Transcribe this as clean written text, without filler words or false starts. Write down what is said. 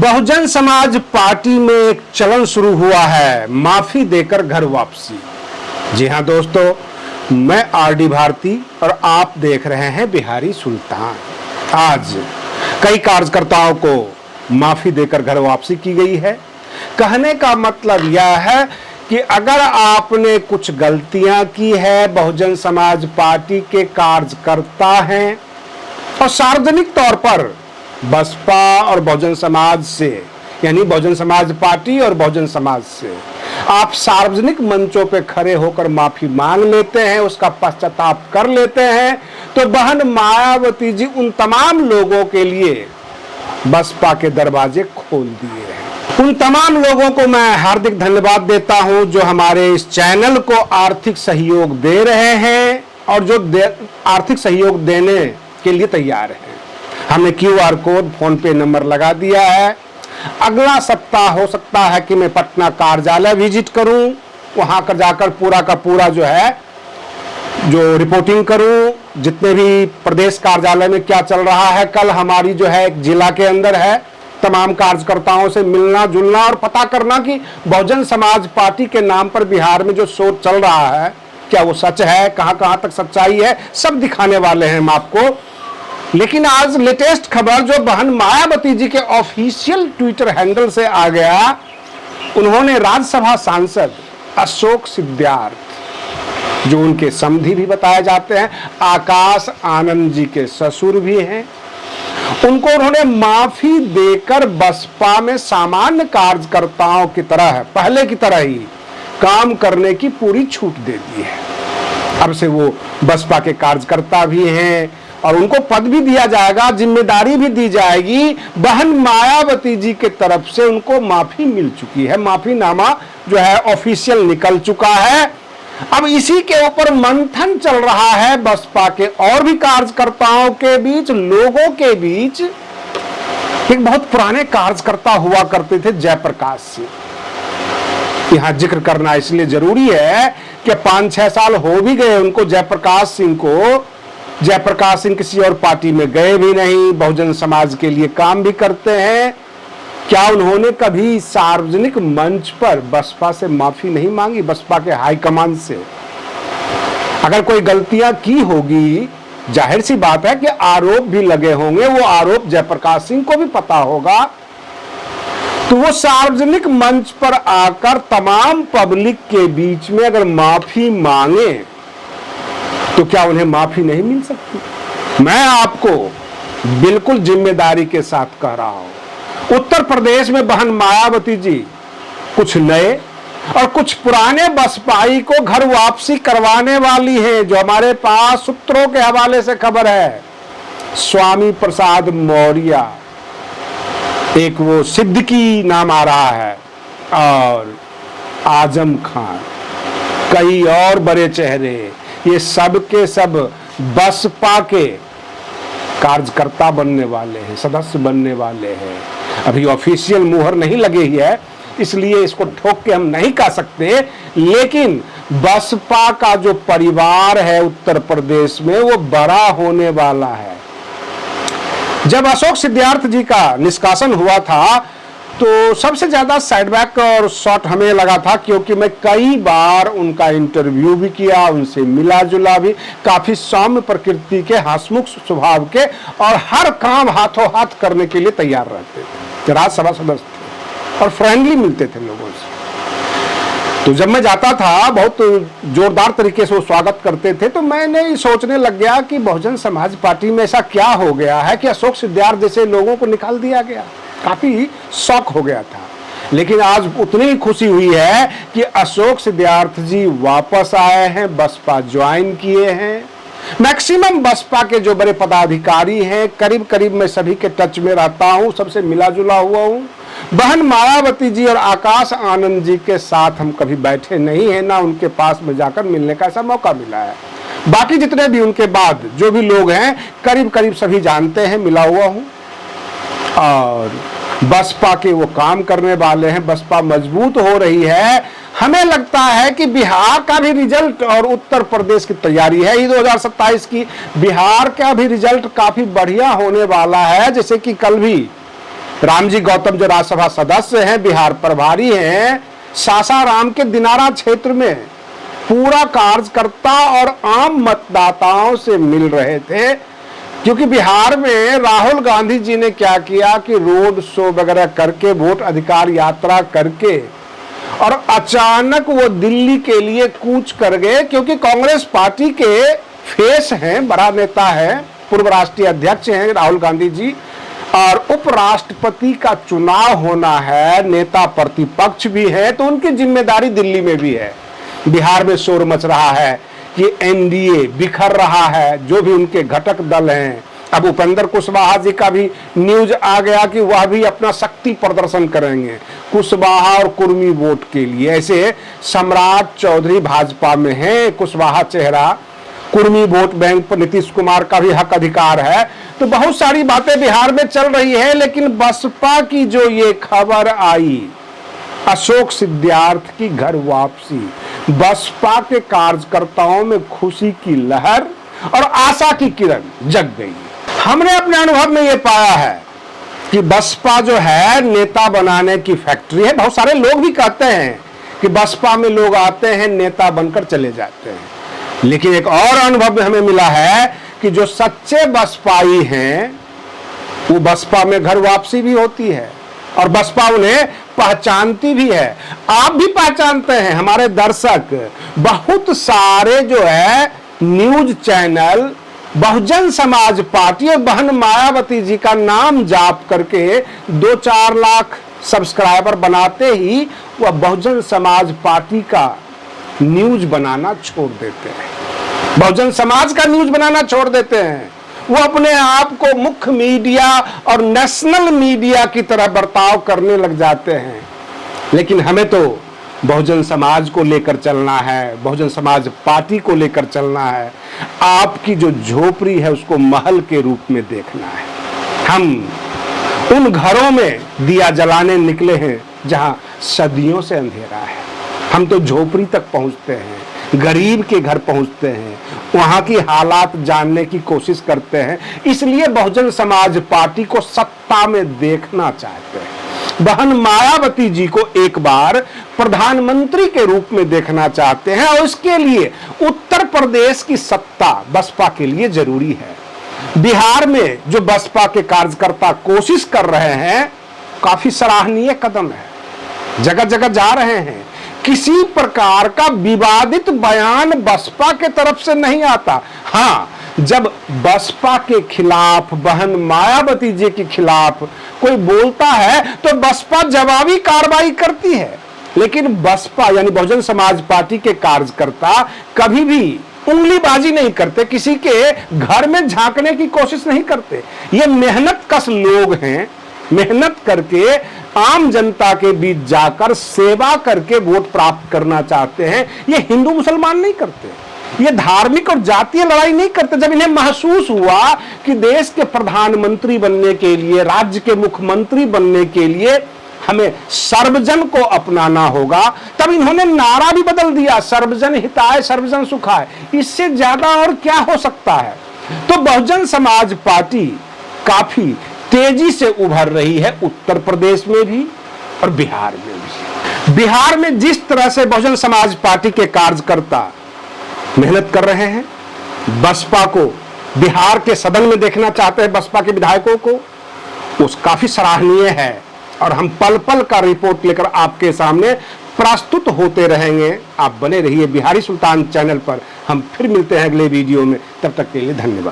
Bahujan Samaj party में एक चलन शुरू हुआ है, माफी देकर घर वापसी। जी हां दोस्तों, मैं आरडी भारती और आप देख रहे हैं बिहारी सुल्तान। आज कई कार्यकर्ताओं को माफी देकर घर वापसी की गई है। कहने का मतलब यह है कि अगर आपने कुछ गलतियां की है, बहुजन समाज पार्टी के कार्यकर्ता हैं और सार्वजनिक तौर पर बसपा और बहुजन समाज से, यानी बहुजन समाज पार्टी और बहुजन समाज से आप सार्वजनिक मंचों पे खड़े होकर माफी मांग लेते हैं, उसका पश्चाताप कर लेते हैं, तो बहन मायावती जी उन तमाम लोगों के लिए बसपा के दरवाजे खोल दिए हैं। उन तमाम लोगों को मैं हार्दिक धन्यवाद देता हूं जो हमारे इस चैनल को आर्थिक सहयोग दे रहे हैं और जो आर्थिक सहयोग देने के लिए तैयार हैं। हमने क्यूआर कोड, फोन पे नंबर लगा दिया है। अगला सप्ताह हो सकता है कि मैं पटना कार्यालय विजिट करूं, वहां कर जाकर पूरा का पूरा जो रिपोर्टिंग करूं, जितने भी प्रदेश कार्यालय में क्या चल रहा है। कल हमारी एक जिला के अंदर है, तमाम कार्यकर्ताओं से मिलना जुलना और पता करना कि बहुजन समाज पार्टी के नाम पर बिहार में जो शोर चल रहा है क्या वो सच है, कहां तक सच्चाई है, सब दिखाने वाले हैं हम आपको। लेकिन आज लेटेस्ट खबर जो बहन मायावती जी के ऑफिशियल ट्विटर हैंडल से आ गया, उन्होंने राज्यसभा सांसद अशोक सिद्धार्थ, जो उनके समधी भी बताए जाते हैं, आकाश आनंद जी के ससुर भी हैं, उनको उन्होंने माफी देकर बसपा में सामान्य कार्यकर्ताओं की तरह, पहले की तरह ही काम करने की पूरी छूट दे दी है। अब से वो बसपा के कार्यकर्ता भी हैं और उनको पद भी दिया जाएगा, जिम्मेदारी भी दी जाएगी। बहन मायावती जी के तरफ से उनको माफी मिल चुकी है, माफीनामा ऑफिशियल निकल चुका है। अब इसी के ऊपर मंथन चल रहा है बसपा के और भी कार्यकर्ताओं के बीच, लोगों के बीच। एक बहुत पुराने कार्यकर्ता हुआ करते थे, जयप्रकाश सिंह। यहां जिक्र करना इसलिए जरूरी है कि 5-6 साल हो भी गए उनको, जयप्रकाश सिंह को। जयप्रकाश सिंह किसी और पार्टी में गए भी नहीं, बहुजन समाज के लिए काम भी करते हैं। क्या उन्होंने कभी सार्वजनिक मंच पर बसपा से माफी नहीं मांगी, बसपा के हाईकमान से? अगर कोई गलतियां की होगी, जाहिर सी बात है कि आरोप भी लगे होंगे, वो आरोप जयप्रकाश सिंह को भी पता होगा, तो वो सार्वजनिक मंच पर आकर तमाम पब्लिक के बीच में अगर माफी मांगे तो क्या उन्हें माफी नहीं मिल सकती? मैं आपको बिल्कुल जिम्मेदारी के साथ कह रहा हूं, उत्तर प्रदेश में बहन मायावती जी कुछ नए और कुछ पुराने बसपाई को घर वापसी करवाने वाली है। जो हमारे पास सूत्रों के हवाले से खबर है, स्वामी प्रसाद मौर्य, एक वो सिद्दीकी नाम आ रहा है, और आजम खान, कई और बड़े चेहरे, ये सब के सब बसपा के कार्यकर्ता बनने वाले हैं, सदस्य बनने वाले हैं। अभी ऑफिशियल मुहर नहीं लगी है, इसलिए इसको ठोक के हम नहीं कह सकते, लेकिन बसपा का जो परिवार है उत्तर प्रदेश में वो बड़ा होने वाला है। जब अशोक सिद्धार्थ जी का निष्कासन हुआ था तो सबसे ज्यादा साइडबैक और शॉट हमें लगा था, क्योंकि मैं कई बार उनका इंटरव्यू भी किया, उनसे मिला जुला भी, काफी सौम्य प्रकृति के, हंसमुख स्वभाव के, और हर काम हाथों हाथ करने के लिए तैयार रहते थे, राज्यसभा सदस्य थे और फ्रेंडली मिलते थे लोगों से। तो जब मैं जाता था, बहुत जोरदार तरीके से वो स्वागत करते थे। तो मैंने सोचने लग गया कि बहुजन समाज पार्टी में ऐसा क्या हो गया है कि अशोक सिद्धार्थ जैसे लोगों को निकाल दिया गया। काफी शौक हो गया था, लेकिन आज उतनी ही खुशी हुई है कि अशोक सिद्धार्थ जी वापस आए हैं, बसपा ज्वाइन किए हैं। मैक्सिमम बसपा के जो बड़े पदाधिकारी हैं, करीब करीब मैं सभी के टच में रहता हूं, सबसे मिला जुला हुआ हूं। बहन मायावती जी और आकाश आनंद जी के साथ हम कभी बैठे नहीं है, ना उनके पास में जाकर मिलने का ऐसा मौका मिला है। बाकी जितने भी उनके बाद जो भी लोग हैं, करीब करीब सभी जानते हैं, मिला हुआ हूं। और बसपा के वो काम करने वाले हैं, बसपा मजबूत हो रही है। हमें लगता है कि बिहार का भी रिजल्ट और उत्तर प्रदेश की तैयारी है ही 2027 की, बिहार का भी रिजल्ट काफी बढ़िया होने वाला है। जैसे कि कल भी रामजी गौतम जो राज्यसभा सदस्य हैं, बिहार प्रभारी हैं, सासाराम के दिनारा क्षेत्र में पूरा कार्यकर्ता और आम मतदाताओं से मिल रहे थे, क्योंकि बिहार में राहुल गांधी जी ने क्या किया कि रोड शो वगैरह करके, वोट अधिकार यात्रा करके, और अचानक वो दिल्ली के लिए कूच कर गए, क्योंकि कांग्रेस पार्टी के फेस हैं, बड़ा नेता है, पूर्व राष्ट्रीय अध्यक्ष हैं राहुल गांधी जी, और उपराष्ट्रपति का चुनाव होना है, नेता प्रतिपक्ष भी है, तो उनकी जिम्मेदारी दिल्ली में भी है। बिहार में शोर मच रहा है कि एनडीए बिखर रहा है, जो भी उनके घटक दल हैं। अब उपेंद्र कुशवाहा जी का भी न्यूज आ गया कि वह भी अपना शक्ति प्रदर्शन करेंगे कुशवाहा और कुर्मी वोट के लिए। ऐसे सम्राट चौधरी भाजपा में है, कुशवाहा चेहरा, कुर्मी वोट बैंक पर नीतीश कुमार का भी हक अधिकार है। तो बहुत सारी बातें बिहार में चल रही है, लेकिन बसपा की जो ये खबर आई, अशोक सिद्धार्थ की घर वापसी, बसपा के कार्यकर्ताओं में खुशी की लहर और आशा की किरण जग गई। हमने अपने अनुभव में ये पाया है कि बसपा जो है नेता बनाने की फैक्ट्री है। बहुत सारे लोग भी कहते हैं कि बसपा में लोग आते हैं, नेता बनकर चले जाते हैं, लेकिन एक और अनुभव हमें मिला है कि जो सच्चे बसपाई हैं, वो बसपा में घर वापसी भी होती है और बसपा उन्हें पहचानती भी है। आप भी पहचानते हैं, हमारे दर्शक, बहुत सारे जो है news channel Bahujan Samaj party और बहन मायावती जी का नाम जाप करके 2-4 लाख सब्सक्राइबर बनाते ही वह बहुजन समाज पार्टी का न्यूज बनाना छोड़ देते हैं, बहुजन समाज का न्यूज बनाना छोड़ देते हैं। वो अपने आप को मुख्य मीडिया और नेशनल मीडिया की तरह बर्ताव करने लग जाते हैं। लेकिन हमें तो बहुजन समाज को लेकर चलना है, बहुजन समाज पार्टी को लेकर चलना है। आपकी जो झोपड़ी है उसको महल के रूप में देखना है। हम उन घरों में दिया जलाने निकले हैं जहां सदियों से अंधेरा है। हम तो झोपड़ी तक पहुंचते हैं, गरीब के घर पहुंचते हैं, वहां की हालात जानने की कोशिश करते हैं। इसलिए बहुजन समाज पार्टी को सत्ता में देखना चाहते हैं। बहन मायावती जी को एक बार प्रधानमंत्री के रूप में देखना चाहते हैं, और इसके लिए उत्तर प्रदेश की सत्ता बसपा के लिए जरूरी है। बिहार में जो बसपा के कार्यकर्ता कोशिश कर रहे हैं, काफी सराहनीय कदम है, जगह जगह जा रहे हैं। किसी प्रकार का विवादित बयान बसपा के तरफ से नहीं आता। हाँ, जब बसपा के खिलाफ, बहन मायावती जी के खिलाफ कोई बोलता है तो बसपा जवाबी कार्रवाई करती है, लेकिन बसपा यानी बहुजन समाज पार्टी के कार्यकर्ता कभी भी उंगलीबाजी नहीं करते, किसी के घर में झांकने की कोशिश नहीं करते। ये मेहनत कश लोग हैं, मेहनत करके आम जनता के बीच जाकर सेवा करके वोट प्राप्त करना चाहते हैं। ये हिंदू मुसलमान नहीं करते, ये धार्मिक और जातीय लड़ाई नहीं करते। जब इन्हें महसूस हुआ कि देश के प्रधानमंत्री बनने के लिए, राज्य के मुख्यमंत्री बनने के लिए हमें सर्वजन को अपनाना होगा, तब इन्होंने नारा भी बदल दिया, सर्वजन हिताय सर्वजन सुखाय। इससे ज्यादा और क्या हो सकता है। तो बहुजन समाज पार्टी काफी तेजी से उभर रही है, उत्तर प्रदेश में भी और बिहार में भी। बिहार में जिस तरह से बहुजन समाज पार्टी के कार्यकर्ता मेहनत कर रहे हैं, बसपा को बिहार के सदन में देखना चाहते हैं, बसपा के विधायकों को, उस काफी सराहनीय है। और हम पल पल का रिपोर्ट लेकर आपके सामने प्रस्तुत होते रहेंगे। आप बने रहिए बिहारी सुल्तान चैनल पर। हम फिर मिलते हैं अगले वीडियो में, तब तक के लिए धन्यवाद।